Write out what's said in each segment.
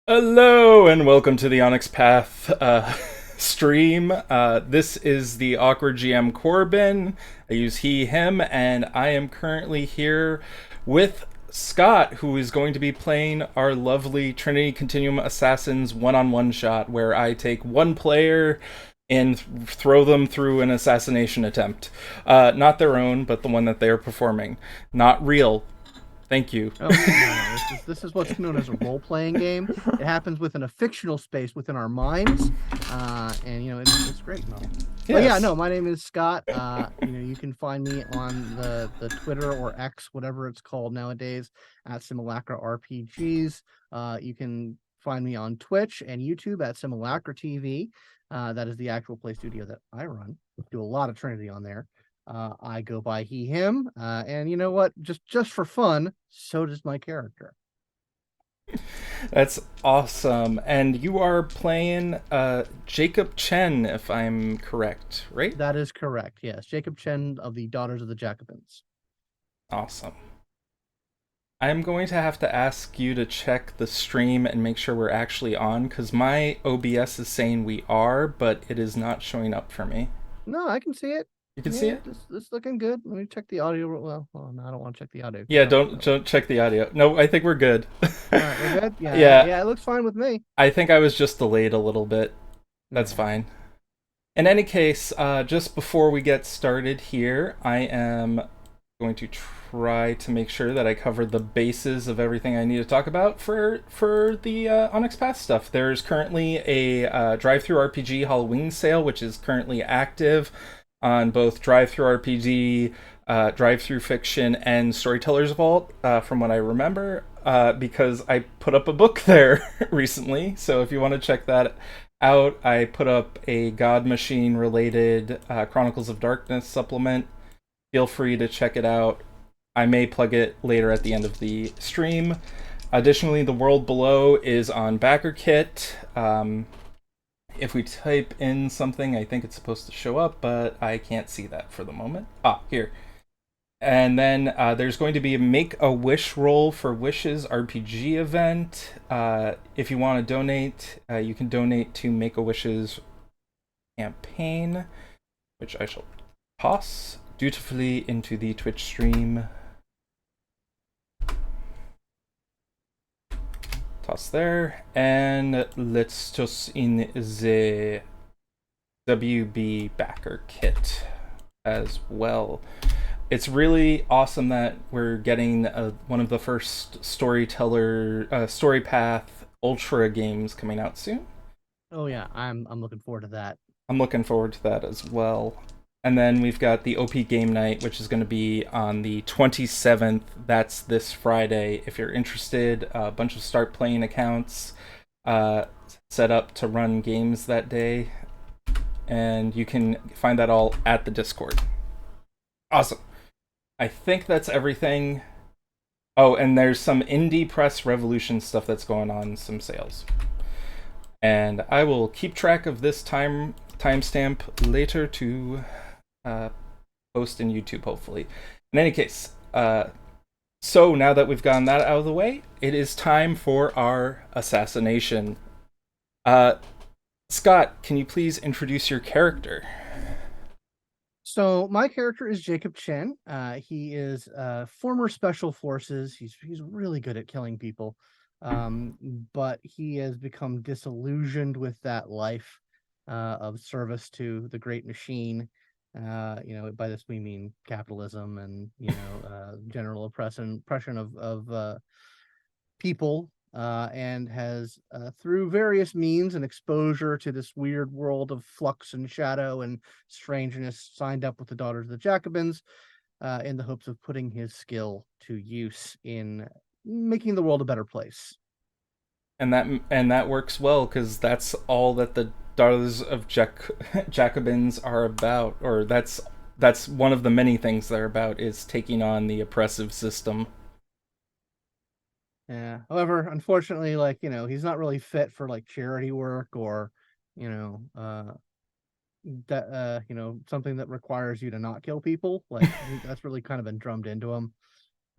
Hello and welcome to the Onyx Path stream. This is the Awkward GM Corbin. I use he, him, and I am currently here with Scott, who is going to be playing our lovely Trinity Continuum Assassins one-on-one shot, where I take one player and throw them through an assassination attempt. Not their own, but the one that they are performing. Not real. Thank you. Oh, no. This is what's known as a role-playing game. It happens within a fictional space within our minds. And it's great. No. But yeah, Yes. no, my name is Scott. You can find me on the Twitter or X, whatever it's called nowadays, at Simulacra RPGs. You can find me on Twitch and YouTube at Simulacra TV. That is the actual play studio that I run. Do a lot of Trinity on there. I go by he, him, and you know what? Just for fun, so does my character. That's awesome. And you are playing Jacob Chen, if I'm correct, right? That is correct. Yes, Jacob Chen of the Daughters of the Jacobins. Awesome. I'm going to have to ask you to check the stream and make sure we're actually on, because my OBS is saying we are, but it is not showing up for me. No, I can see it. You can see Yeah, it? this looking good. Let me check the audio. Well, no, I don't want to check the audio. Yeah, don't check the audio. No, I think we're good. All right, we're good. Yeah, Yeah, yeah, it looks fine with me. I think I was just delayed a little bit. That's Yeah. fine. In any case, just before we get started here, I am going to try to make sure that I cover the bases of everything I need to talk about for the Onyx Path stuff. There's currently a drive-through RPG Halloween sale, which is currently active on both drive-through RPG, drive-through fiction, and Storyteller's Vault, from what I remember, because I put up a book there recently. So if you want to check that out, I put up a God Machine related Chronicles of Darkness supplement. Feel free to check it out. I may plug it later at the end of the stream. Additionally, The World Below is on BackerKit. If we type in something, I think it's supposed to show up, but I can't see that for the moment. Here. And then there's going to be a Make a Wish roll for Wishes RPG event. If you want to donate, you can donate to Make a Wishes campaign, which I shall toss dutifully into the Twitch stream. Toss there, and let's just in the WB backer kit as well. It's really awesome that we're getting one of the first story path ultra games coming out soon. Oh yeah, I'm looking forward to that. I'm looking forward to that as well. And then we've got the OP game night, which is going to be on the 27th. That's this Friday. If you're interested, a bunch of Start Playing accounts set up to run games that day. And you can find that all at the Discord. Awesome. I think that's everything. Oh, and there's some Indie Press Revolution stuff that's going on, some sales. And I will keep track of this timestamp later to post in YouTube, hopefully. In any case, so now that we've gotten that out of the way, it is time for our assassination. Scott, can you please introduce your character? So my character is Jacob Chen. He is former special forces. He's really good at killing people, but he has become disillusioned with that life of service to the great machine. By this we mean capitalism and general oppression of people, and has, through various means and exposure to this weird world of flux and shadow and strangeness, signed up with the Daughters of the Jacobins, in the hopes of putting his skill to use in making the world a better place. And that works well because that's all that the Daughters of Jacobins are about, or that's one of the many things they're about, is taking on the oppressive system. Yeah. However, unfortunately, he's not really fit for like charity work or, you know, that something that requires you to not kill people. Like that's really kind of been drummed into him.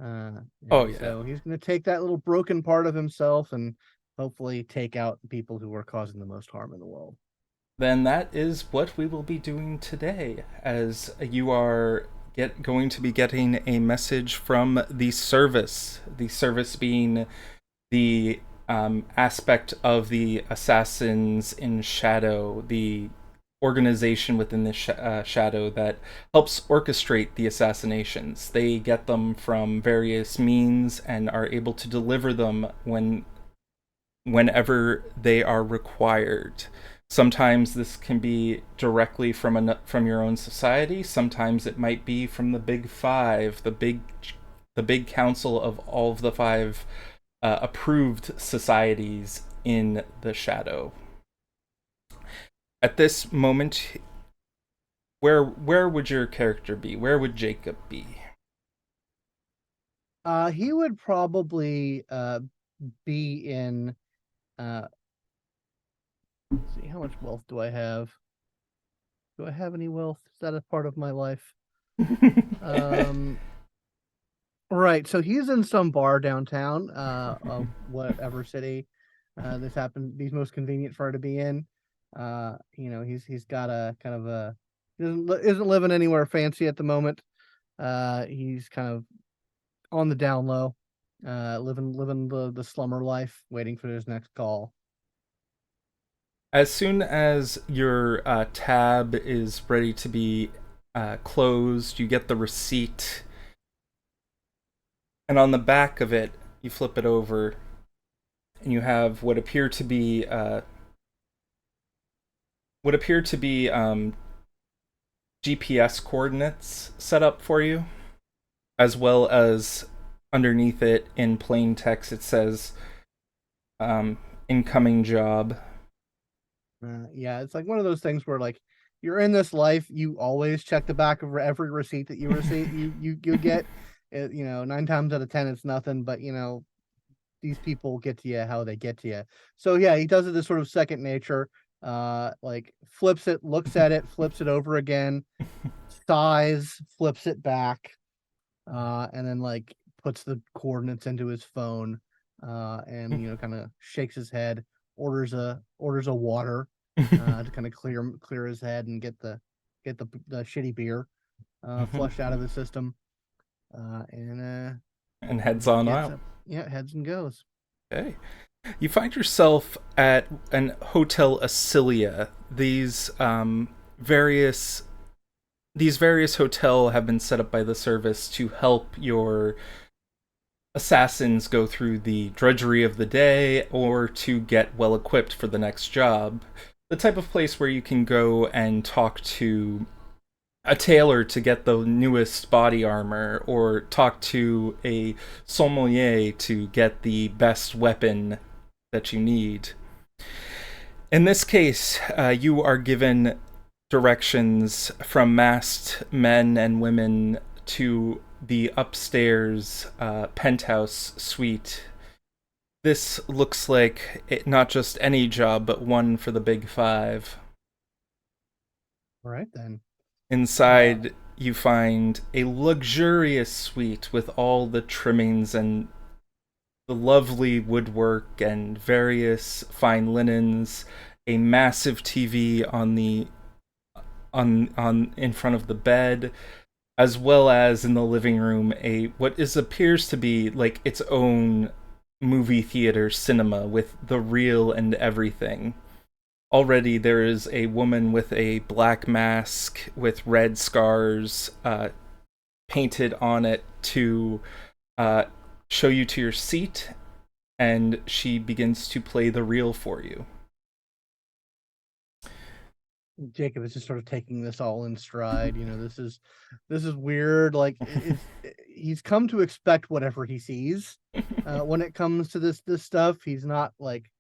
Oh And yeah. so he's going to take that little broken part of himself and hopefully take out people who are causing the most harm in the world. Then that is what we will be doing today, as you are going to be getting a message from the service. The service being the aspect of the assassins in shadow, the organization within the shadow that helps orchestrate the assassinations. They get them from various means and are able to deliver them whenever they are required. Sometimes this can be directly from your own society. Sometimes it might be from the Big Five, the big council of all of the five approved societies in the shadow. At this moment, where would your character be? Where would Jacob be? He would probably be in. Let's see, how much wealth do I have? Do I have any wealth? Is that a part of my life? Um, right. So he's in some bar downtown, of whatever city this happened. He's most convenient for her to be in. He's got a kind of a he isn't living anywhere fancy at the moment. He's kind of on the down low, living the slumber life, waiting for his next call. As soon as your tab is ready to be closed, you get the receipt, and on the back of it, you flip it over, and you have what appear to be GPS coordinates set up for you, as well as underneath it in plain text it says incoming job. Yeah, it's like one of those things where like you're in this life, you always check the back of every receipt that you receive you get. Nine times out of 10 it's nothing, but these people get to you how they get to you. So yeah, he does it as sort of second nature. Like flips it, looks at it, flips it over again, sighs, flips it back, and then like puts the coordinates into his phone, and kind of shakes his head, orders a water, to kind of clear his head and get the shitty beer flushed out of his system, and And heads on gets out. up, yeah, heads and goes. Okay. You find yourself at an Hotel Acilia. Various these various hotel have been set up by the service to help your assassins go through the drudgery of the day or to get well equipped for the next job. The type of place where you can go and talk to a tailor to get the newest body armor, or talk to a sommelier to get the best weapon that you need. In this case, you are given directions from masked men and women to the upstairs penthouse suite. This looks like not just any job, but one for the Big Five. All right then. Inside, you find a luxurious suite with all the trimmings and the lovely woodwork and various fine linens, a massive TV on the on in front of the bed, as well as in the living room a what is appears to be like its own movie theater cinema with the reel and everything. Already there is a woman with a black mask with red scars painted on it to show you to your seat, and she begins to play the reel for you. Jacob is just sort of taking this all in stride. This is weird. Like he's come to expect whatever he sees when it comes to this stuff. He's not like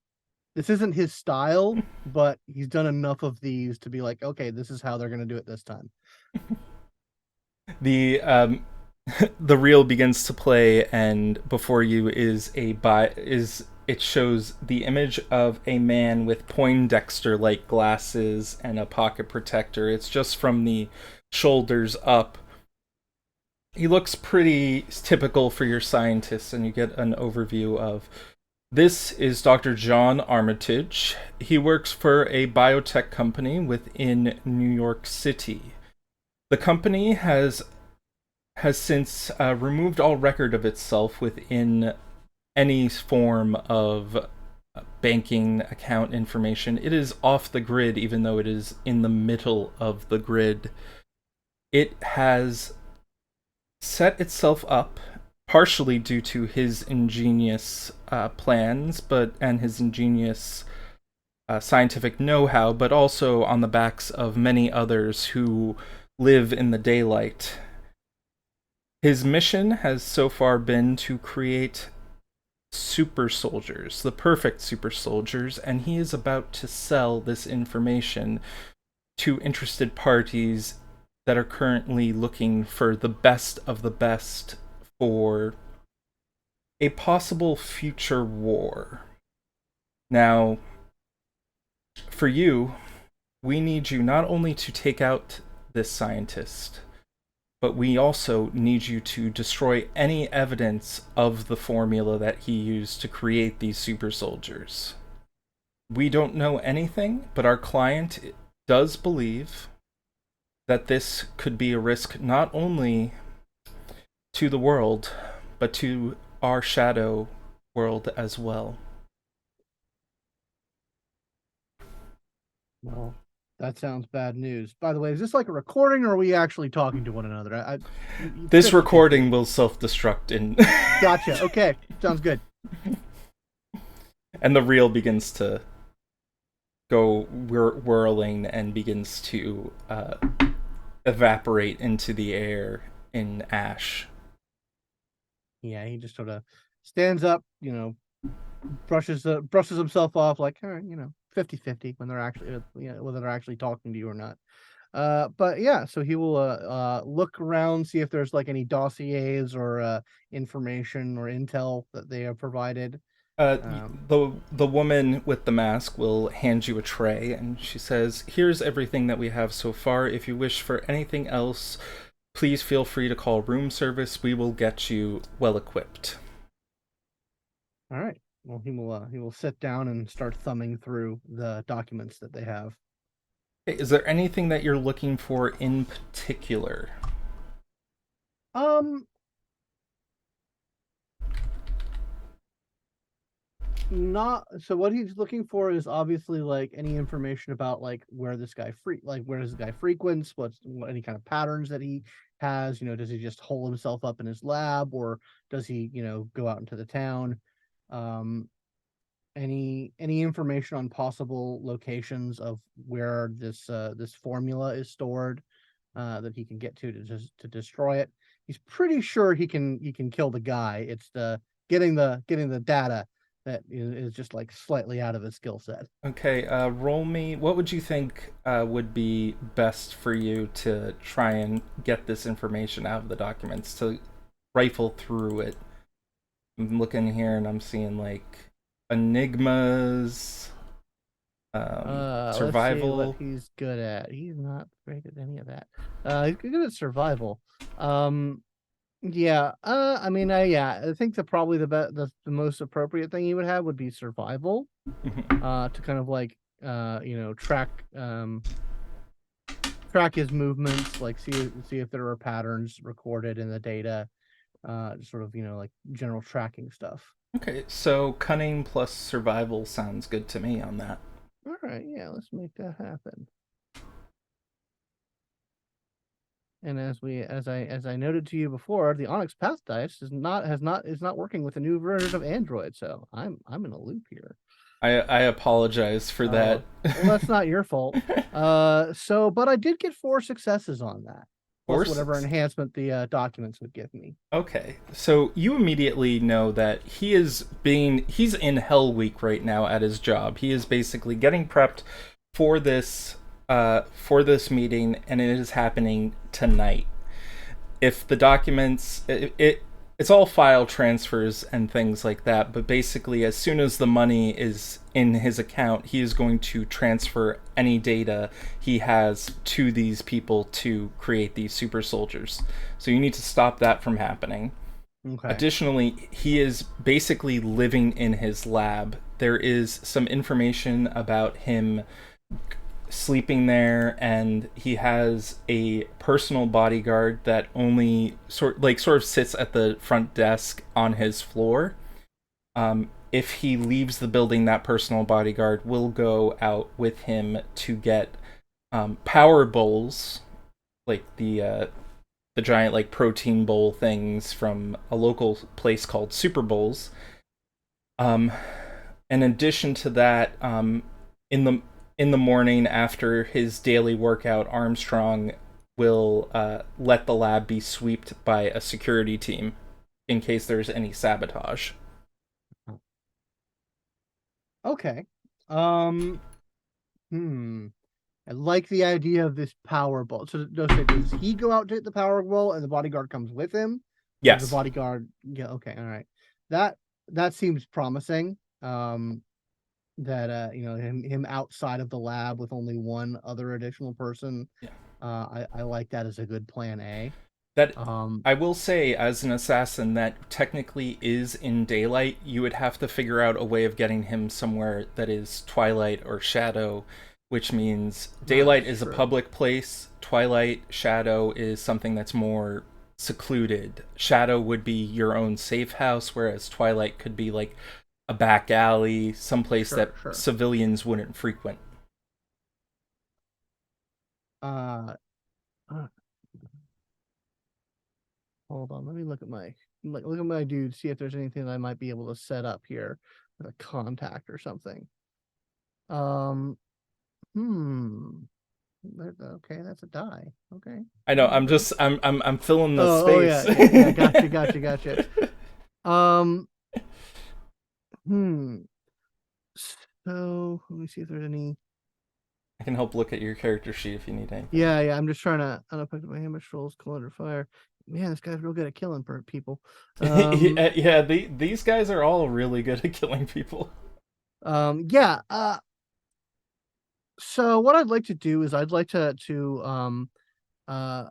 this isn't his style, but he's done enough of these to be like, okay, this is how they're going to do it this time. The the reel begins to play, and before you is it shows the image of a man with Poindexter-like glasses and a pocket protector. It's just from the shoulders up. He looks pretty typical for your scientist, and you get an overview of This is Dr. John Armitage. He works for a biotech company within New York City. The company has since removed all record of itself within any form of banking account information. It is off the grid, even though it is in the middle of the grid. It has set itself up partially due to his ingenious plans, and his ingenious scientific know-how, but also on the backs of many others who live in the daylight. His mission has so far been to create super soldiers, the perfect super soldiers, and he is about to sell this information to interested parties that are currently looking for the best of the best for a possible future war. Now, for you, we need you not only to take out this scientist, but we also need you to destroy any evidence of the formula that he used to create these super soldiers. We don't know anything, but our client does believe that this could be a risk not only to the world, but to our shadow world as well. Well, that sounds bad news. By the way, is this like a recording, or are we actually talking to one another? This recording will self-destruct in. Gotcha. Okay, sounds good. And the reel begins to go whirling and begins to evaporate into the air in ash. Yeah, he just sort of stands up, brushes himself off like, 50-50 when they're actually, whether they're actually talking to you or not. But yeah, so he will look around, see if there's like any dossiers or information or intel that they have provided. The woman with the mask will hand you a tray, and she says, "Here's everything that we have so far. If you wish for anything else, please feel free to call room service. We will get you well equipped." All right. Well, he will sit down and start thumbing through the documents that they have. Is there anything that you're looking for in particular? Not so. What he's looking for is obviously like any information about like where this guy where does this guy frequents, what any kind of patterns that he has. Does he just hole himself up in his lab, or does he go out into the town? Um, any information on possible locations of where this formula is stored that he can get to destroy it. He's pretty sure he can kill the guy. It's the getting the data that is just like slightly out of his skill set. Okay, roll me. What would you think would be best for you to try and get this information out of the documents, to rifle through it? I'm looking here and I'm seeing like enigmas, survival. Let's see what he's good at. He's not great at any of that. He's good at survival. Yeah. Yeah. I think probably the most appropriate thing he would have would be survival. To kind of like track his movements, like see if there are patterns recorded in the data. Sort of like general tracking stuff. Okay, so cunning plus survival sounds good to me on that. All right. Yeah. Let's make that happen. And as I noted to you before, the Onyx Path dice is not working with the new version of Android, so I'm in a loop here. I apologize for that. Well, that's not your fault. But I did get 4 successes on that. Plus whatever enhancement the documents would give me. Okay, so you immediately know that he's in Hell Week right now at his job. He is basically getting prepped for this meeting, and it is happening tonight. If the documents, it's all file transfers and things like that, but basically as soon as the money is in his account, he is going to transfer any data he has to these people to create these super soldiers. So you need to stop that from happening. Okay. Additionally, he is basically living in his lab. There is some information about him sleeping there, and he has a personal bodyguard that only sort of sits at the front desk on his floor. If he leaves the building, that personal bodyguard will go out with him to get power bowls, like the giant like protein bowl things from a local place called Super Bowls. Um, in addition to that, in the in the morning after his daily workout, Armstrong will let the lab be swept by a security team in case there's any sabotage. Okay. Um. Hmm. I like the idea of this power ball. So does he go out to hit the power ball and the bodyguard comes with him, or does the Yes, bodyguard? Yeah. Okay. All right. That that seems promising. That him outside of the lab with only one other additional person. yeah. I like that as a good plan A. That Um. I will say, as an assassin, that technically is in daylight. You would have to figure out a way of getting him somewhere that is twilight or shadow, which means daylight is a Sure. public place. Twilight, shadow is something that's more secluded. Shadow would be your own safe house, whereas twilight could be like a back alley, someplace Sure. that Sure. civilians wouldn't frequent. Uh. uh, Hold on. Let me look at my look at my dude. See if there's anything that I might be able to set up here with a contact or something. Um. Hmm. Okay, that's a die. Okay. I know. Okay. I'm Great. just I'm filling the Oh space. yeah, yeah. Gotcha. Gotcha. Gotcha. Um. Hmm. So let me see if there's any. I can help look at your character sheet if you need anything. Yeah, yeah. I'm just trying to unaffected my hammer trolls, come under fire. Man, this guy's real good at killing people. Um. Yeah, these guys are all really good at killing people. Yeah. So what I'd like to do is I'd like to uh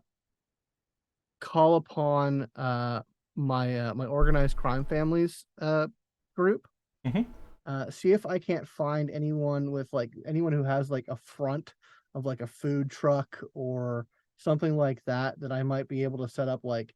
call upon my organized crime families group. Hmm. See if I can't find anyone with like anyone who has like a front of like a food truck or something like that I might be able to set up like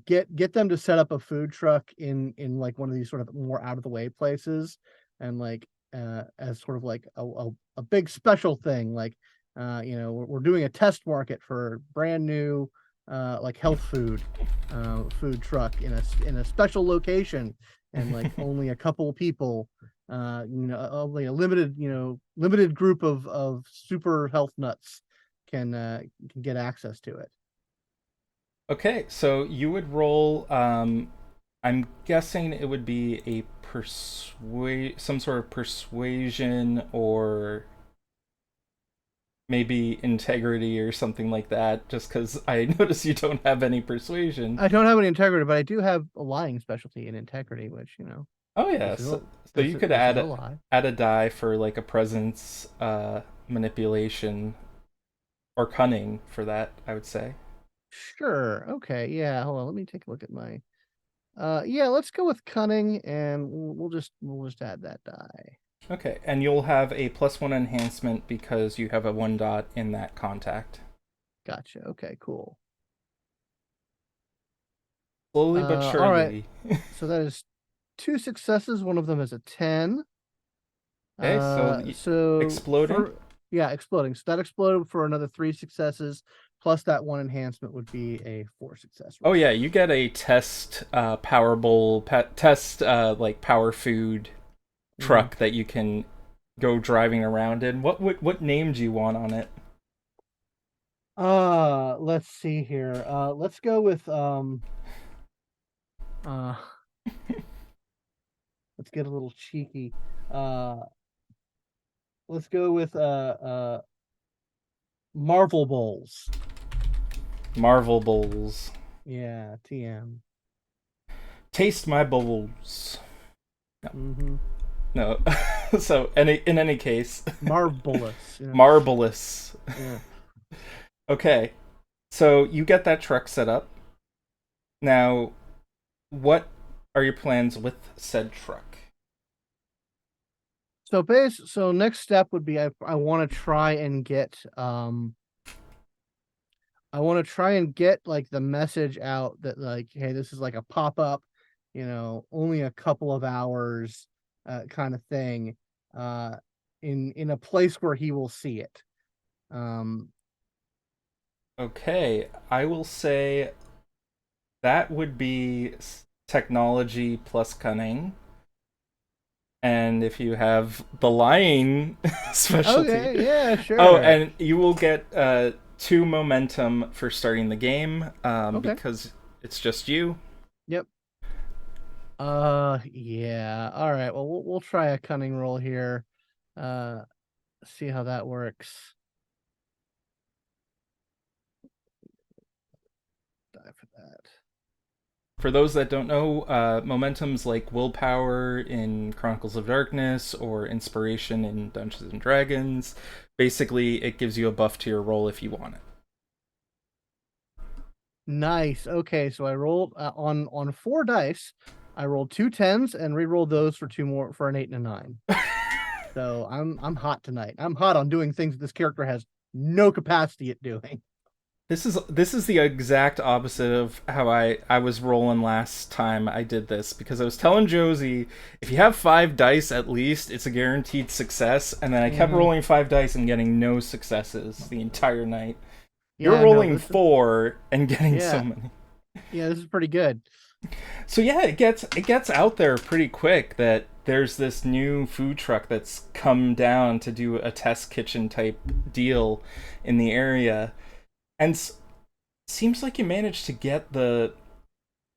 get them to set up a food truck in like one of these sort of more out of the way places and like as sort of like a big special thing like we're doing a test market for brand new like health food truck in a special location and like only a couple people only a limited group of super health nuts can get access to it. Okay, so you would roll. I'm guessing it would be a some sort of persuasion or maybe integrity or something like that. Just because I notice you don't have any persuasion. I don't have any integrity, but I do have a lying specialty in integrity, which Oh yeah, this is a so you could this is a lie. add a die for like a presence, manipulation, or cunning for that. I would say. Sure. Okay. Yeah. Hold on. Let me take a look at my. Yeah. Let's go with cunning, and we'll just add that die. Okay, and you'll have a +1 enhancement because you have a 1 dot in that contact. Gotcha. Okay. Cool. Slowly but All right. surely. So that is two successes. One of them is a 10. Okay, so So exploding. for yeah, exploding. So that exploded for another three successes, plus that one enhancement would be a four success Oh roll. yeah, you get a test power bowl test like power food Mm-hmm. truck that you can go driving around in. What name do you want on it? Let's see here. Let's go with uh let's get a little cheeky. Uh let's go with Marvel Bowls. Marvel bowls. Yeah, TM. Taste my bowls. No, Mm-hmm. no. So in any case, Marvelous. marvelous. Yeah. Okay, so you get that truck set up. Now, what are your plans with said truck? So next step would be I want to try and get I want to try and get like the message out that like, hey, this is like a pop-up, only a couple of hours kind of thing, uh in a place where he will see it. Um Okay, I will say that would be technology plus cunning. And if you have the lying specialty, okay, yeah, oh, sure. and you will get 2 momentum for starting the game Okay. because it's just you. Yep. Yeah. All right. Well, we'll try a cunning roll here. Uh See how that works. Die for that. For those that don't know, momentum's like willpower in Chronicles of Darkness or inspiration in Dungeons and Dragons. Basically, it gives you a buff to your roll if you want Nice. Okay, so I rolled on 4 dice. I rolled 2 10s and re-rolled those for two more for an 8 and a 9. it. So I'm hot tonight. I'm hot on doing things this character has no capacity at doing. This is the exact opposite of how I was rolling last time I did this because I was telling Josie if you have 5 dice at least it's a guaranteed success, and then I kept Mm-hmm. rolling 5 dice and getting no successes the entire night. You're Yeah, no, rolling this is 4 and getting so yeah, many. yeah, this is pretty good. So yeah, it gets out there pretty quick that there's this new food truck that's come down to do a test kitchen type deal in the area, and seems like you managed to get the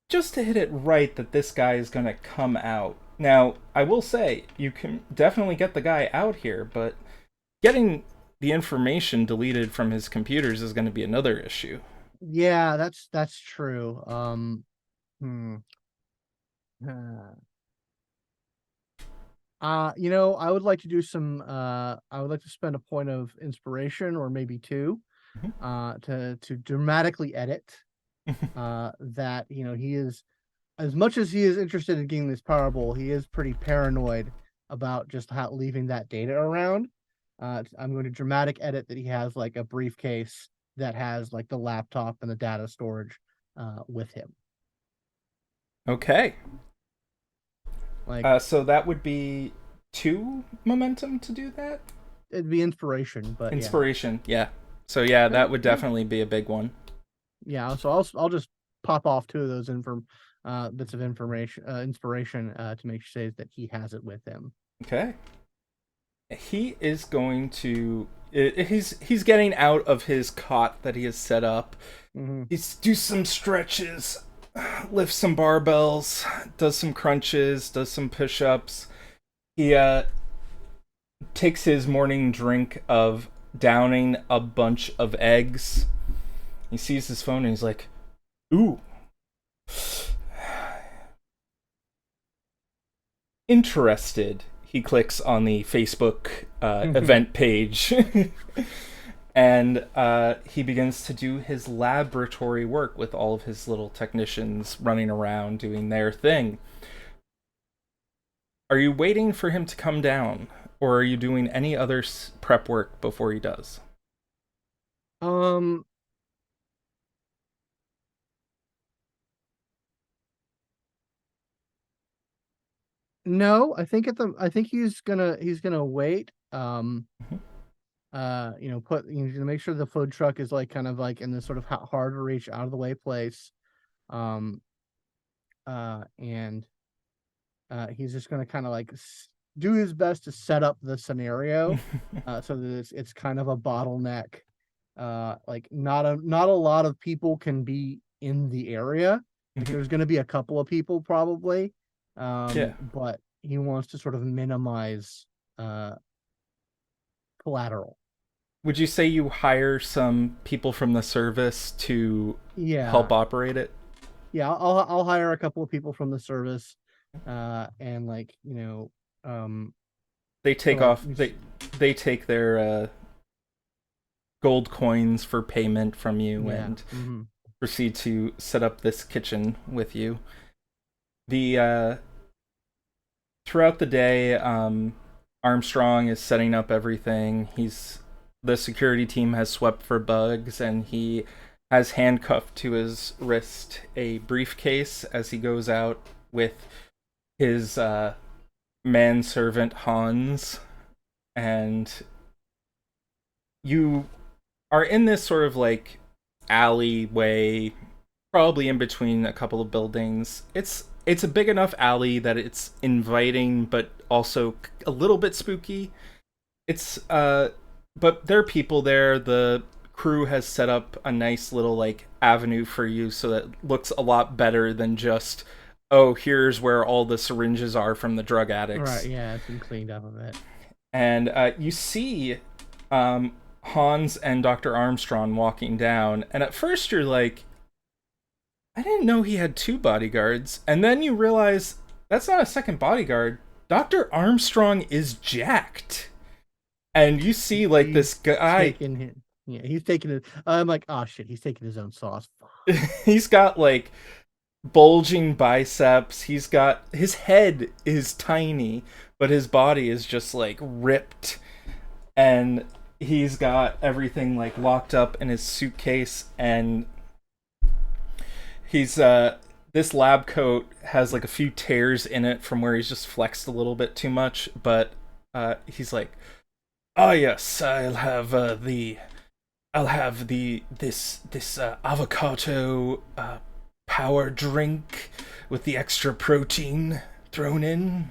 just to hit it right that this guy is going to come out. Now, I will say you can definitely get the guy out here, but getting the information deleted from his computers is going to be another issue. Yeah, that's true. Hmm. uh, I would like to do some I would like to spend a point of inspiration or maybe two to dramatically edit that he is, as much as he is interested in getting this Powerball, he is pretty paranoid about just how leaving that data around. I'm going to dramatic edit that he has like a briefcase that has like the laptop and the data storage with him. Okay. Like So that would be 2 momentum to do that? it'd be inspiration, but yeah. Inspiration, yeah. So yeah, Okay, that would yeah. definitely be a big one. Yeah, so I'll just pop off two of those bits of information inspiration to make sure that he has it with him. Okay. He is going to he's getting out of his cot that he has set up. Hmm. He's do some stretches, lift some barbells, does some crunches, does some push-ups. He takes his morning drink of downing a bunch of eggs. He sees his phone and he's like, "Ooh, interested." He clicks on the Facebook event page and he begins to do his laboratory work with all of his little technicians running around doing their thing. Are you waiting for him to come down, or are you doing any other prep work before he does? um No, I think he's gonna wait. Put to make sure the food truck is like kind of like in this sort of hard to reach, out of the way place. Um, and he's just gonna kind of like do his best to set up the scenario, so that it's kind of a bottleneck. Like not a lot of people can be in the area. Like there's gonna be a couple of people probably, Yeah. but he wants to sort of minimize uh collateral. Would you say you hire some people from the service to Yeah, help operate it? yeah. I'll hire a couple of people from the service, and like They to take like off. They take their gold coins for payment from you, yeah. and Hmm. proceed to set up this kitchen with you. The Throughout the day, Armstrong is setting up everything. The security team has swept for bugs, and he has handcuffed to his wrist a briefcase as he goes out with his manservant Hans. And you are in this sort of like alleyway, probably in between a couple of buildings. It's a big enough alley that it's inviting, but also a little bit spooky. It's but there are people there. The crew has set up a nice little like avenue for you, so that looks a lot better than just, oh, here's where all the syringes are from the drug addicts. Right, yeah, it's been cleaned up a bit. And you see Hans and Dr. Armstrong walking down, and at first you're like, I didn't know he had two bodyguards. And then you realize that's not a second bodyguard. Dr. Armstrong is jacked. And you see like this guy. He's taking it. I'm like, oh shit, he's taking his own sauce. He's got like bulging biceps. His head is tiny, but his body is just like ripped. And he's got everything like locked up in his suitcase, and he's this lab coat has like a few tears in it from where he's just flexed a little bit too much, but he's like, oh yes, I'll have this avocado power drink with the extra protein thrown in.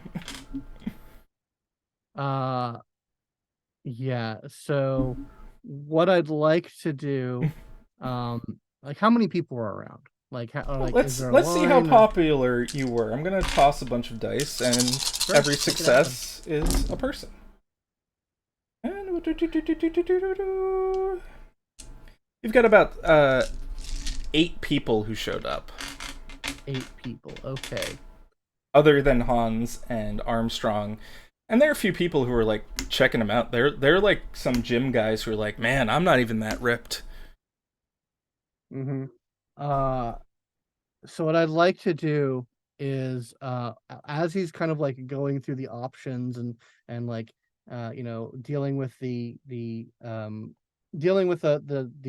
Yeah, so what I'd like to do, like how many people are around? Like, let's see how popular you were. I'm gonna toss a bunch of dice, and sure, every success is a person. And you've got about 8 people who showed up. 8 people, okay. Other than Hans and Armstrong. And there are a few people who are like checking him out. They're like some gym guys who are like, man, I'm not even that ripped. Mm-hmm. So what I'd like to do is, as he's kind of like going through the options and like, dealing with the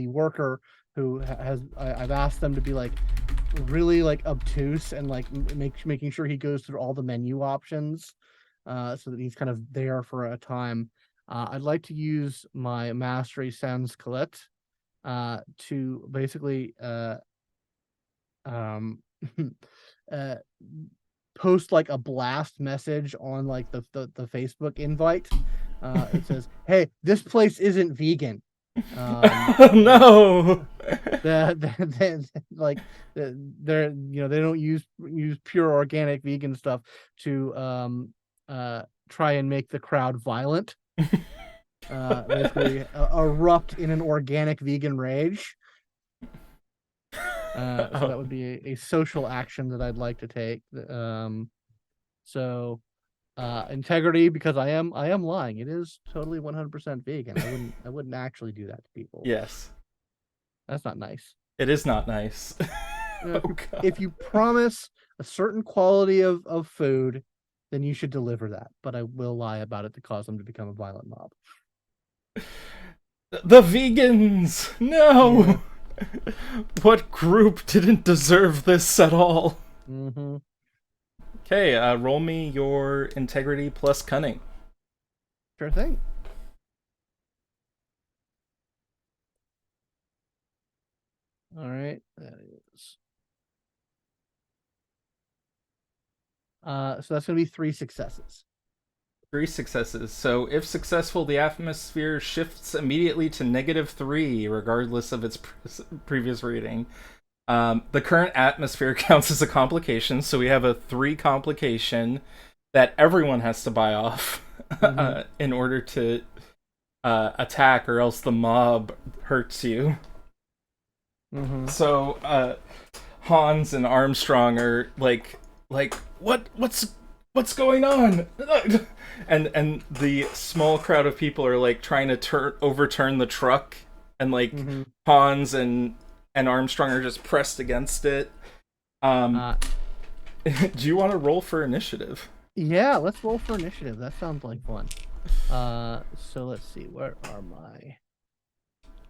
worker who I've asked them to be like really like obtuse and like making sure he goes through all the menu options, so that he's kind of there for a time. I'd like to use my Mastery Sans Colette to basically post like a blast message on like the Facebook invite. It says, "Hey, this place isn't vegan." No. Like they're they don't use pure organic vegan stuff to try and make the crowd violent. Basically erupt in an organic vegan rage. So that would be a social action that I'd like to take. So integrity, because I am lying. It is totally 100% vegan. I wouldn't actually do that to people. Yes. That's not nice. It is not nice. If you promise a certain quality of food, then you should deliver that. But I will lie about it to cause them to become a violent mob. The vegans! No! Yeah. What group didn't deserve this at all? Mm-hmm. Okay, roll me your integrity plus cunning. Sure thing. All right, that is. So that's going to be 3 successes. 3 successes. So if successful, the atmosphere shifts immediately to -3, regardless of its previous reading. The current atmosphere counts as a complication, so we have a 3 complication that everyone has to buy off in order to attack, or else the mob hurts you. Mm-hmm. So Hans and Armstrong are like what's going on? And the small crowd of people are like trying to overturn the truck, and like Hans and and Armstrong are just pressed against it. Um, Uh, do you want to roll for initiative? yeah, let's roll for initiative. That sounds like fun. So let's see. Where are my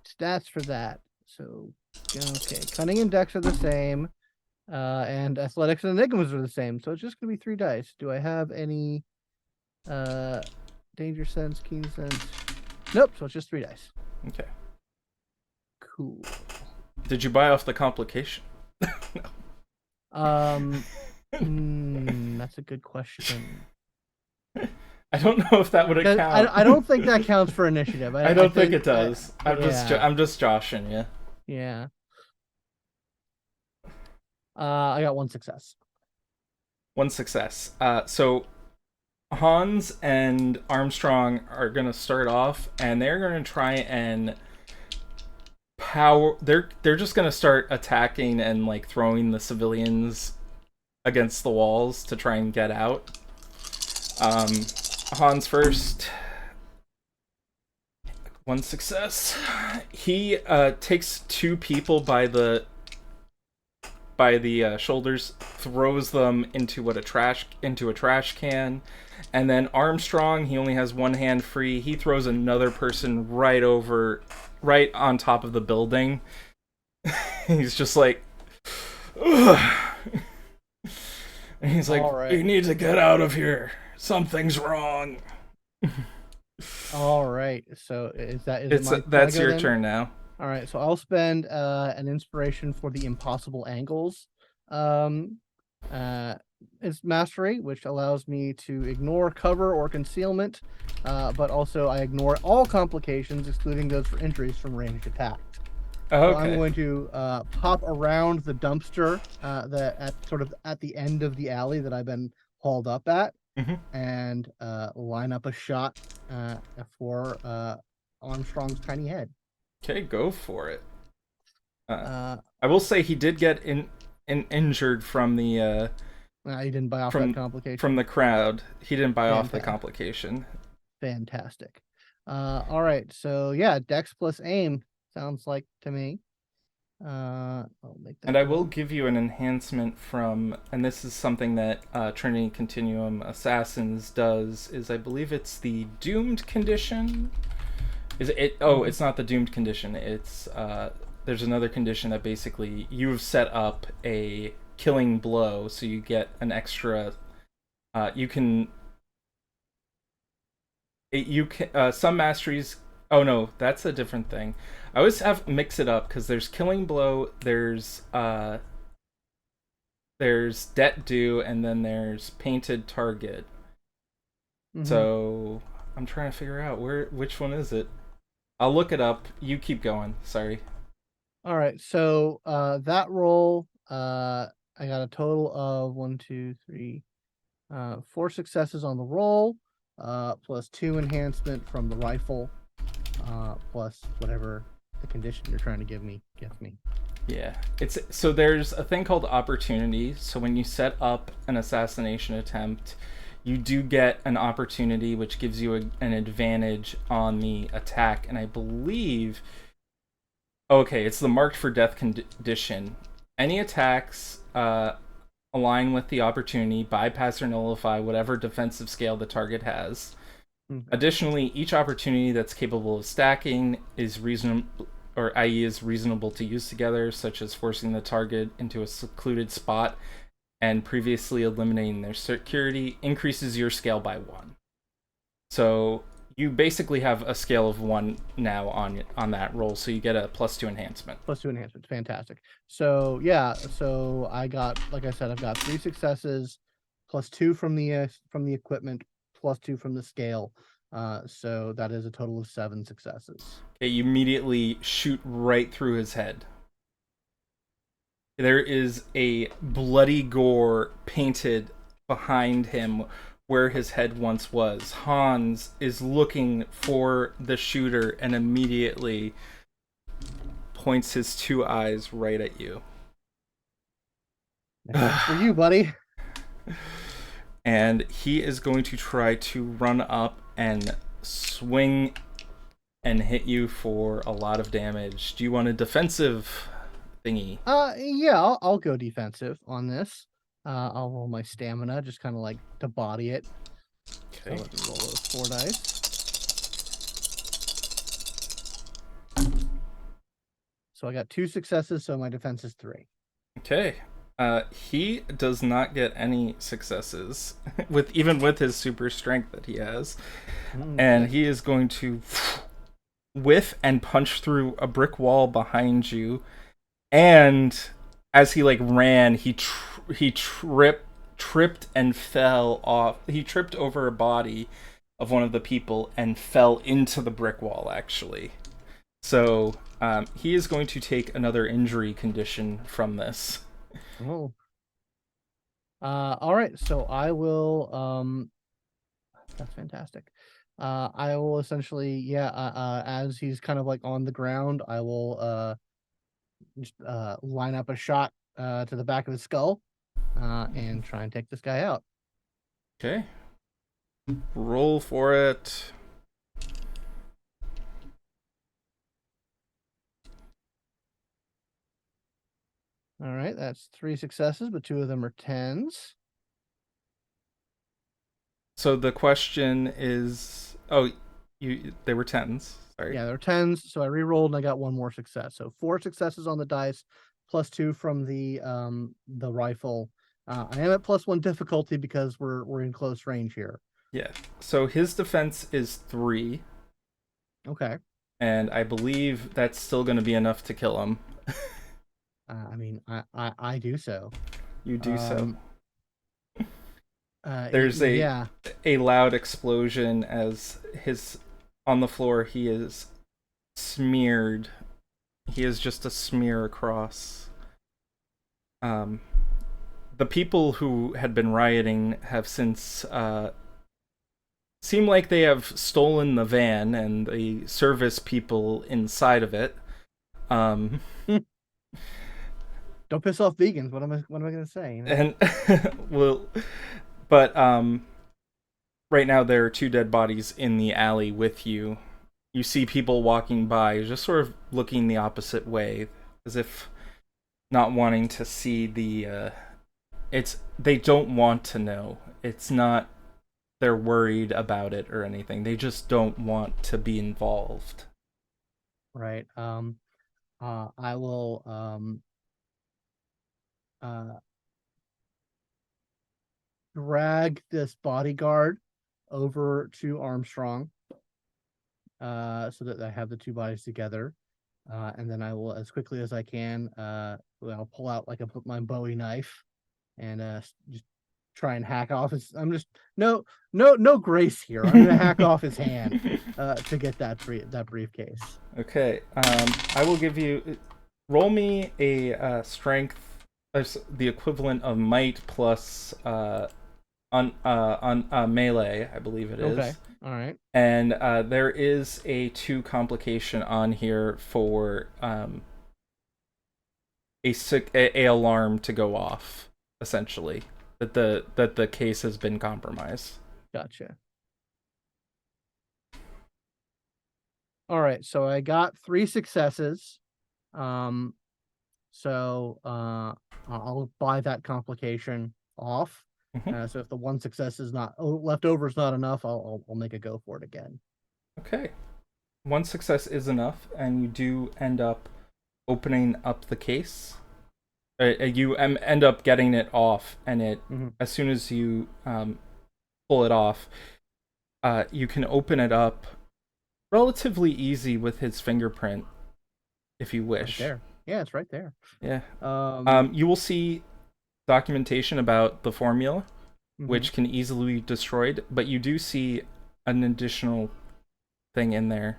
stats for that? So, okay, cunning and dex are the same. And athletics and enigmas are the same. So it's just gonna be 3 dice. Do I have any danger sense, keen sense? Nope. So it's just 3 dice. Okay. Cool. Did you buy off the complication? That's a good question. I don't know if that would count. I don't think that counts for initiative. I don't think it does. I'm just joshing you. Yeah. I got 1 success. 1 success. So Hans and Armstrong are gonna start off, and they're gonna try and power. They're just gonna start attacking and like throwing the civilians against the walls to try and get out. Hans first. 1 success. He takes 2 people by the shoulders, throws them into a trash can, and then Armstrong, he only has 1 hand free. He throws another person right on top of the building. He's just like, ugh. And he's like, right. You need to get out of here. Something's wrong. All right. So that's your turn now. All right. So I'll spend an inspiration for the impossible angles. It's mastery, which allows me to ignore cover or concealment, but also I ignore all complications, excluding those for injuries from ranged attacks. Okay. So I'm going to pop around the dumpster at the end of the alley that I've been hauled up at, and line up a shot for Armstrong's tiny head. Okay, go for it. I will say he did get injured from the. He didn't buy off that complication. From the crowd. He didn't buy off the complication. Fantastic. All right, so yeah, Dex plus aim sounds like to me. I'll make that. And I will give you an enhancement from, and this is something that Trinity Continuum Assassins does, is I believe it's the doomed condition. Is it? Oh, it's not the doomed condition. It's there's another condition that basically you've set up a killing blow, so you get an extra. You can some masteries. Oh no, that's a different thing. I always have mix it up because there's killing blow, there's debt due, and then there's painted target. So I'm trying to figure out which one is it. I'll look it up. You keep going. Sorry. All right. So that roll, I got a total of 4 successes on the roll, plus 2 enhancement from the rifle, plus whatever the condition you're trying to give me gets me. Yeah, so there's a thing called opportunity. So when you set up an assassination attempt, you do get an opportunity which gives you an advantage on the attack, and I believe it's the marked for death condition. Any attacks align with the opportunity, bypass or nullify whatever defensive scale the target has. Additionally, each opportunity that's capable of stacking is reasonable, or i.e. is reasonable to use together, such as forcing the target into a secluded spot and previously eliminating their security, increases your scale by 1. So you basically have a scale of 1 now on that roll, so you get a +2 enhancement. +2 enhancement, fantastic. So yeah, so I got, like I said, I've got 3 successes, +2 from the equipment, +2 from the scale. So that is a total of 7 successes. Okay, you immediately shoot right through his head. There is a bloody gore painted behind him where his head once was. Hans is looking for the shooter and immediately points his 2 eyes right at you. That's for you, buddy. And he is going to try to run up and swing and hit you for a lot of damage. Do you want a defensive thingy. Yeah, I'll go defensive on this. I'll roll my stamina, just kind of like to body it. So Okay. let me roll those 4 dice. So I got 2 successes, so my defense is 3. Okay. He does not get any successes with even with his super strength that he has, and Okay. he is going to whiff and punch through a brick wall behind you. And as he like ran, he tripped and fell off. He tripped over a body of one of the people and fell into the brick wall. Actually, so he is going to take another injury condition from this. Oh. All right. So I will. That's fantastic. I will essentially, yeah. As he's kind of like on the ground, I will just line up a shot to the back of his skull, and try and take this guy out. Okay, roll for it. All right, that's 3 successes, but 2 of them are tens. So the question is, oh, you they were tens. Sorry. Yeah, they're tens. So I re-rolled and I got 1 more success. So 4 successes on the dice, +2 from the rifle. I am at +1 difficulty because we're in close range here. Yeah. So his defense is 3, Okay. and I believe that's still going to be enough to kill him. I mean, I do so. You do so. Um. There's Yeah. a loud explosion as his on the floor he is smeared. He is just a smear across. Um, the people who had been rioting have since seem like they have stolen the van and the service people inside of it. Um, Don't piss off vegans. What am I gonna say? You know? and well, but right now there are 2 dead bodies in the alley with you. You see people walking by, just sort of looking the opposite way, as if not wanting to see the. It's they don't want to know. It's not they're worried about it or anything. They just don't want to be involved. Right. I will uh drag this bodyguard over to Armstrong, so that I have the 2 bodies together. And then I will, as quickly as I can, I'll pull out like my Bowie knife and just try and hack off his. I'm just no grace here. I'm gonna hack off his hand to get that briefcase. Okay, I will give you. Roll me a strength, the equivalent of might plus on melee, I believe it Okay. is. All right. And there is a 2 complication on here for a alarm to go off, essentially that the case has been compromised. Gotcha. All right. So I got 3 successes. Um, So I'll buy that complication off. Mm-hmm. So if the 1 success is not left over is not enough, I'll make a go for it again. Okay, 1 success is enough, and you do end up opening up the case. You end up getting it off, and it Mm-hmm. as soon as you pull it off, you can open it up relatively easy with his fingerprint, if you Right wish. there. Yeah, it's right there. Yeah. Um. You will see documentation about the formula, Mhm. which can easily be destroyed, but you do see an additional thing in there.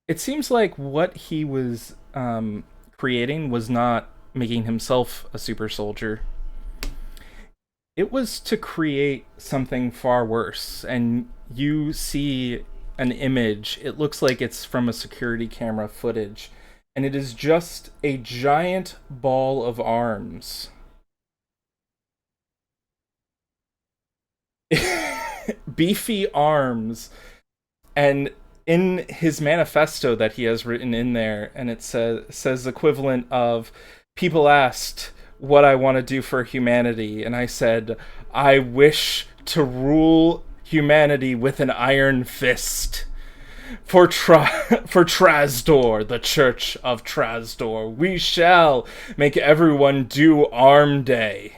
It seems like what he was creating was not making himself a super soldier. It was to create something far worse, and you see an image. It looks like it's from a security camera footage, and it is just a giant ball of arms. Beefy arms, and in his manifesto that he has written in there, and it says equivalent of, people asked what I want to do for humanity, and I said I wish to rule humanity with an iron fist. For Trasdor, the Church of Trasdor, we shall make everyone do Arm Day.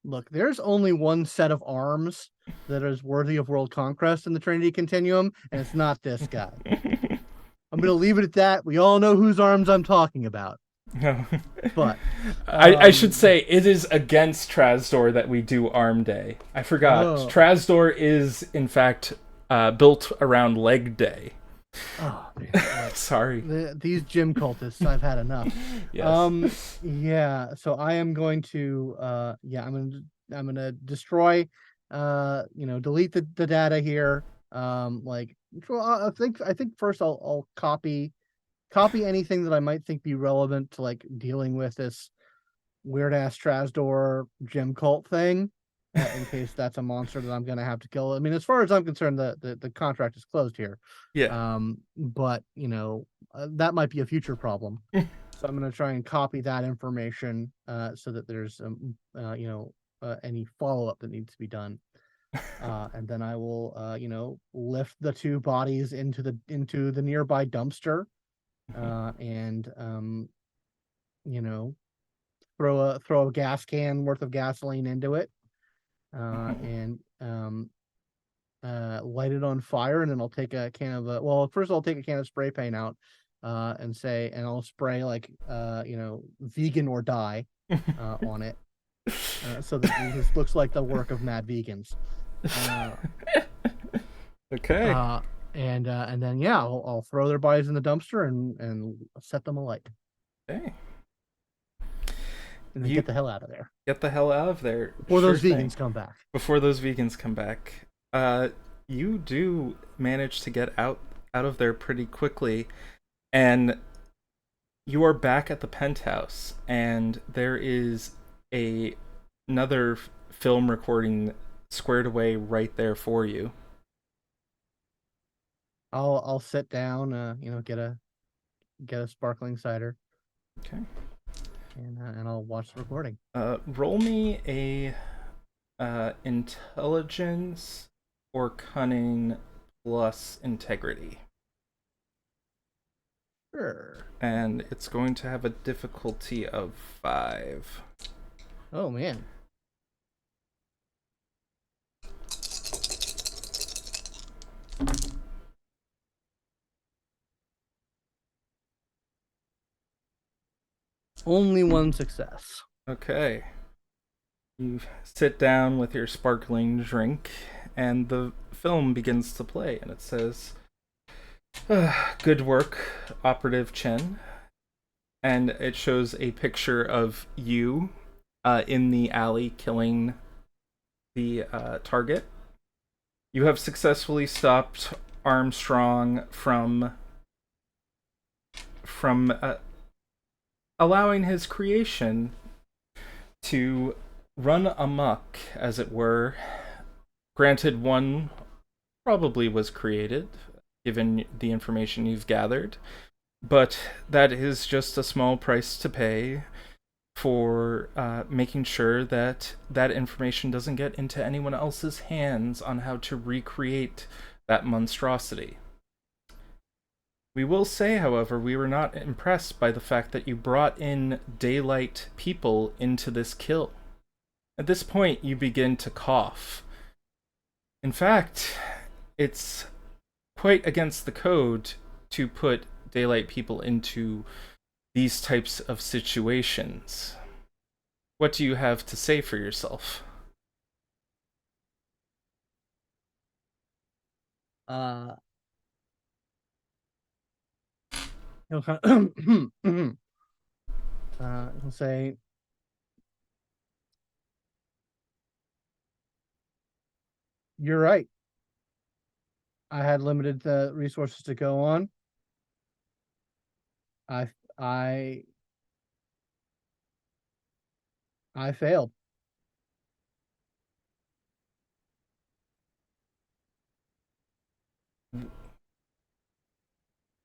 Look, there's only one set of arms that is worthy of world conquest in the Trinity Continuum, and it's not this guy. I'm going to leave it at that. We all know whose arms I'm talking about. No. But I should say it is against Trasdor that we do Arm Day. I forgot. Oh. Trasdor is, in fact, built around Leg Day. Oh, man. Sorry. These gym cultists, I've had enough. Yes. Yeah. So I am going to, I'm gonna destroy, delete the data here. I think first I'll copy anything that I might think be relevant to like dealing with this weird ass Trasdor gym cult thing. In case that's a monster that I'm gonna have to kill. I mean, as far as I'm concerned, the contract is closed here. Yeah. But that might be a future problem. So I'm gonna try and copy that information so that there's any follow up that needs to be done. And then I will lift the two bodies into the nearby dumpster, and throw a gas can worth of gasoline into it, and light it on fire, and then I'll take a can of first I'll take a can of spray paint out, and I'll spray like vegan or die on it, so that this looks like the work of mad vegans. Okay. And then I'll throw their bodies in the dumpster and set them alight. Okay. And then get the hell out of there. Get the hell out of there. Before those vegans come back. Before those vegans come back. You do manage to get out of there pretty quickly, and you are back at the penthouse, and there is another film recording squared away right there for you. I'll sit down, get a sparkling cider. Okay. And I'll watch the recording. Roll me a intelligence or cunning plus integrity. Sure. And it's going to have a difficulty of 5. Oh man. Only one success. Okay. You sit down with your sparkling drink, and the film begins to play, and it says, "Good work, Operative Chen." And it shows a picture of you in the alley killing the target. You have successfully stopped Armstrong from allowing his creation to run amok, as it were. Granted, one probably was created, given the information you've gathered, but that is just a small price to pay for making sure that that information doesn't get into anyone else's hands on how to recreate that monstrosity. We will say, however, we were not impressed by the fact that you brought in daylight people into this kill. At this point, you begin to cough. In fact, it's quite against the code to put daylight people into these types of situations. What do you have to say for yourself? He'll kind of he'll say, "You're right. I had limited resources to go on. I I I failed.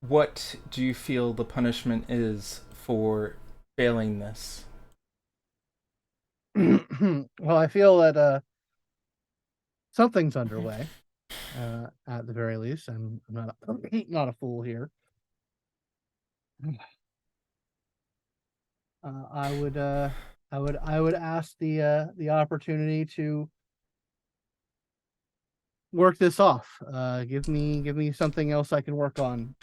what do you feel the punishment is for failing this? Well, I feel that something's underway. At the very least, I'm not not a fool here. I would ask the opportunity to work this off. Give me something else I can work on.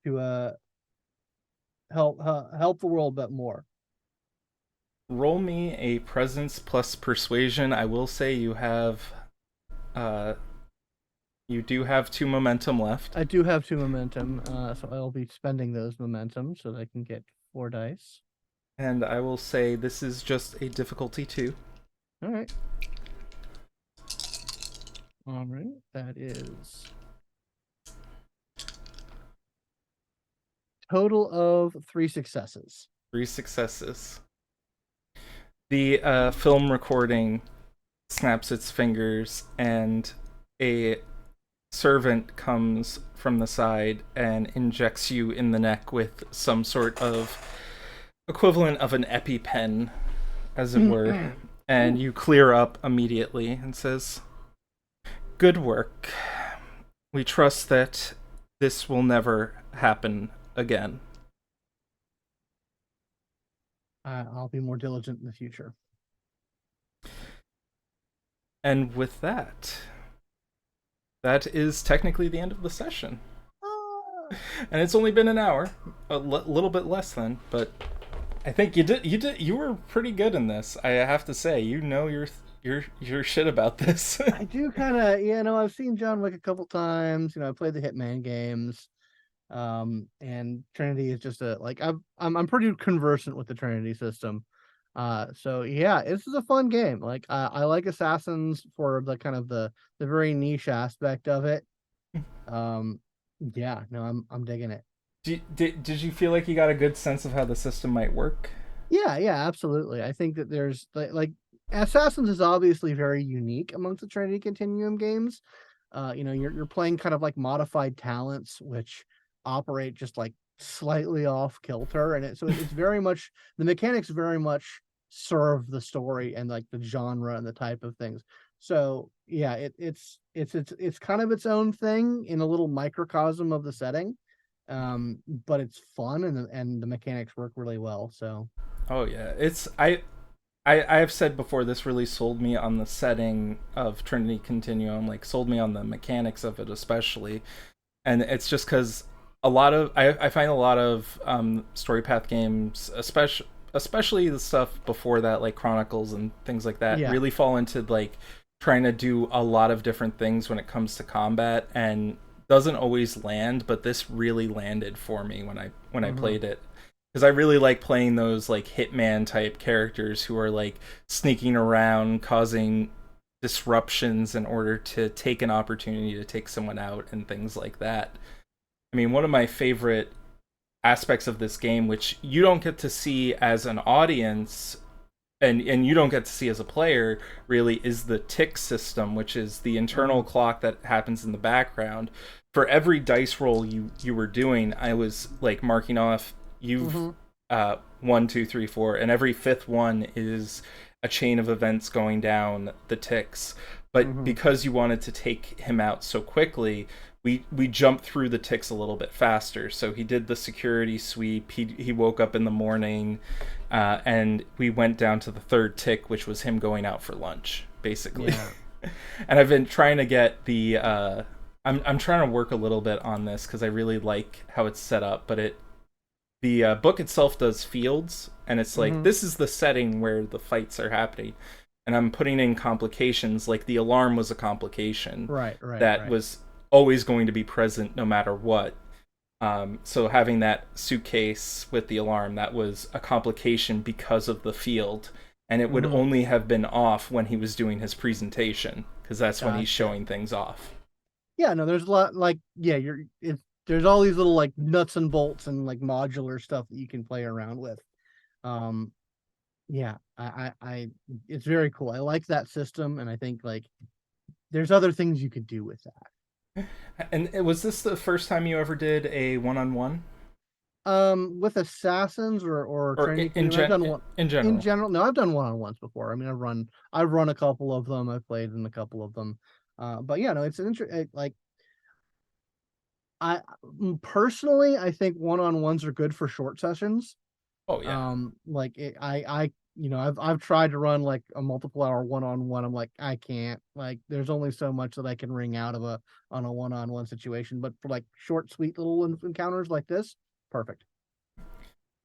To help the world a bit more. Roll me a presence plus persuasion. I will say uh you do have 2 momentum left. I do have 2 momentum, so I'll be spending those momentum so that I can get 4 dice. And I will say this is just a difficulty 2. All right. All right. That is total of 3 successes. 3 successes. The film recording snaps its fingers, and a servant comes from the side and injects you in the neck with some sort of equivalent of an EpiPen, as it were, and you clear up immediately and says, "Good work. We trust that this will never happen again." I'll be more diligent in the future. And with that, that is technically the end of the session. And it's only been an hour, little bit less than, but I think you were pretty good in this. I have to say, your shit about this. I do kind of, I've seen John Wick a couple times. I played the Hitman games. And Trinity is just I'm pretty conversant with the Trinity system. So yeah, this is a fun game. Like I like Assassins for the kind of the very niche aspect of it. Yeah, no, I'm digging it. Did you feel like you got a good sense of how the system might work? Yeah, absolutely. I think that there's like Assassins is obviously very unique amongst the Trinity Continuum games. You're playing kind of like modified talents, which operate just like slightly off kilter, and it's very much the mechanics very much serve the story and like the genre and the type of things. So yeah, it's kind of its own thing in a little microcosm of the setting, but it's fun and the mechanics work really well. So Oh yeah, I have said before, this really sold me on the setting of Trinity Continuum, like sold me on the mechanics of it especially, and it's just because I find a lot of story path games, especially the stuff before that, like Chronicles and things like that, yeah. really fall into like trying to do a lot of different things when it comes to combat, and doesn't always land. But this really landed for me when I played it, because I really like playing those like Hitman type characters who are like sneaking around, causing disruptions in order to take an opportunity to take someone out and things like that. I mean, one of my favorite aspects of this game, which you don't get to see as an audience and you don't get to see as a player, really, is the tick system, which is the internal clock that happens in the background. For every dice roll you were doing, I was like marking off, you've 1, 2, 3, 4, and every fifth one is a chain of events going down the ticks. But because you wanted to take him out so quickly, we jumped through the ticks a little bit faster. So he did the security sweep. He woke up in the morning, and we went down to the third tick, which was him going out for lunch, basically. Yeah. And I've been trying to get the. I'm trying to work a little bit on this because I really like how it's set up, but the book itself does fields, and it's like this is the setting where the fights are happening, and I'm putting in complications, like the alarm was a complication, Right. that was always going to be present no matter what. So having that suitcase with the alarm, that was a complication because of the field, and it would only have been off when he was doing his presentation, because that's when he's showing things off. Yeah, no, there's a lot like there's all these little like nuts and bolts and like modular stuff that you can play around with. Um, yeah, I it's very cool. I like that system, and I think like there's other things you could do with that. And was this the first time you ever did a one-on-one, With assassins or or Trinity Continuum, I've done one in in general? general. No, I've done one-on-ones before. I mean, I've run a couple of them. I've played in a couple of them. But yeah, no, it's an like I personally, I think one-on-ones are good for short sessions. Oh yeah. Like I've tried to run like a multiple hour one-on-one. I'm like, I can't. Like, there's only so much that I can wring out of a on a one-on-one situation. But for like short, sweet little encounters like this, perfect.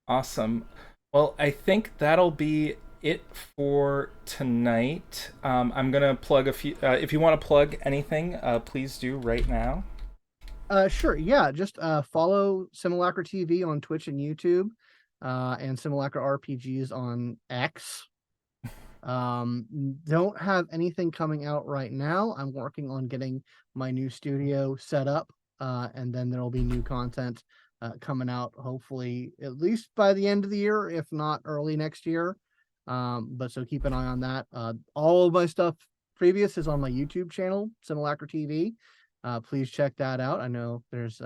Awesome. Well, I think that'll be it for tonight. I'm gonna plug a few. If you want to plug anything, please do right now. Sure. Yeah. Just follow Simulacra TV on Twitch and YouTube, and Simulacra RPGs on X. Don't have anything coming out right now. I'm working on getting my new studio set up, and then there'll be new content coming out hopefully at least by the end of the year, if not early next year. But so keep an eye on that. All of my stuff previous is on my YouTube channel, Simulacra TV. Please check that out. I know there's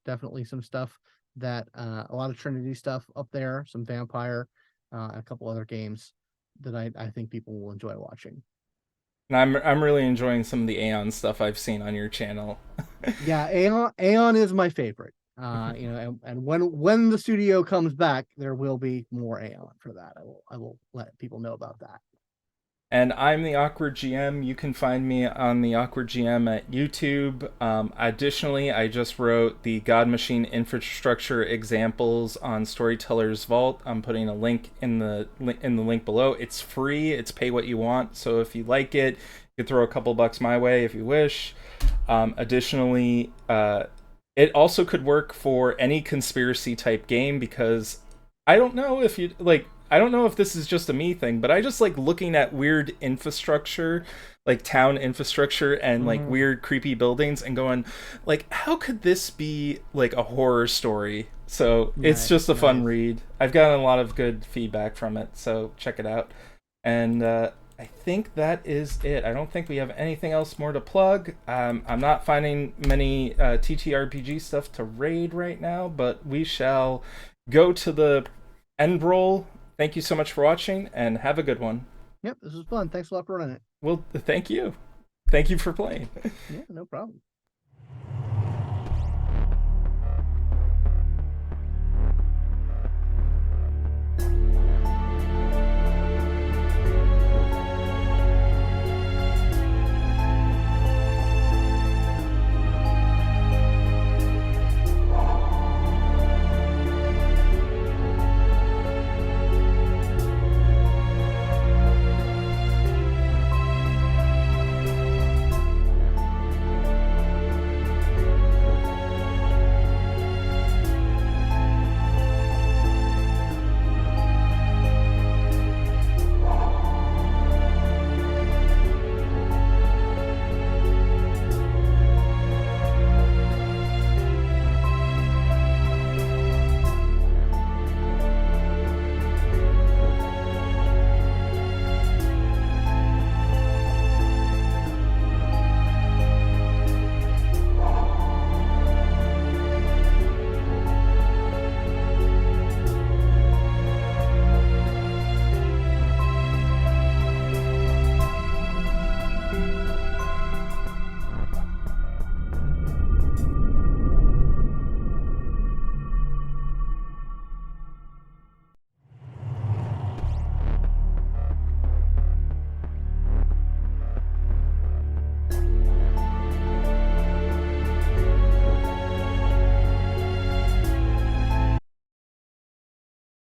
definitely some stuff that a lot of Trinity stuff up there, some vampire, a couple other games that I think people will enjoy watching. And I'm really enjoying some of the Aeon stuff I've seen on your channel. Yeah, Aeon is my favorite. And when the studio comes back, there will be more Aeon for that. I will let people know about that. And I'm the Awkward GM. You can find me on the Awkward GM at YouTube. Additionally, I just wrote the God Machine infrastructure examples on Storyteller's Vault. I'm putting a link in the link below. It's free. It's pay what you want. So if you like it, you can throw a couple bucks my way if you wish. Additionally, it also could work for any conspiracy type game because I don't know if you like. I don't know if this is just a me thing, but I just like looking at weird infrastructure, like town infrastructure and like Mm-hmm. weird creepy buildings and going like how could this be like a horror story? So, it's Nice, just a fun nice. read. I've gotten a lot of good feedback from it, so check it out. And I think that is it. I don't think we have anything else more to plug. I'm not finding many TTRPG stuff to raid right now, but we shall go to the end roll. Thank you so much for watching, and have a good one. Yep, this was fun. Thanks a lot for running it. Well, thank you. Thank you for playing. Yeah, no problem.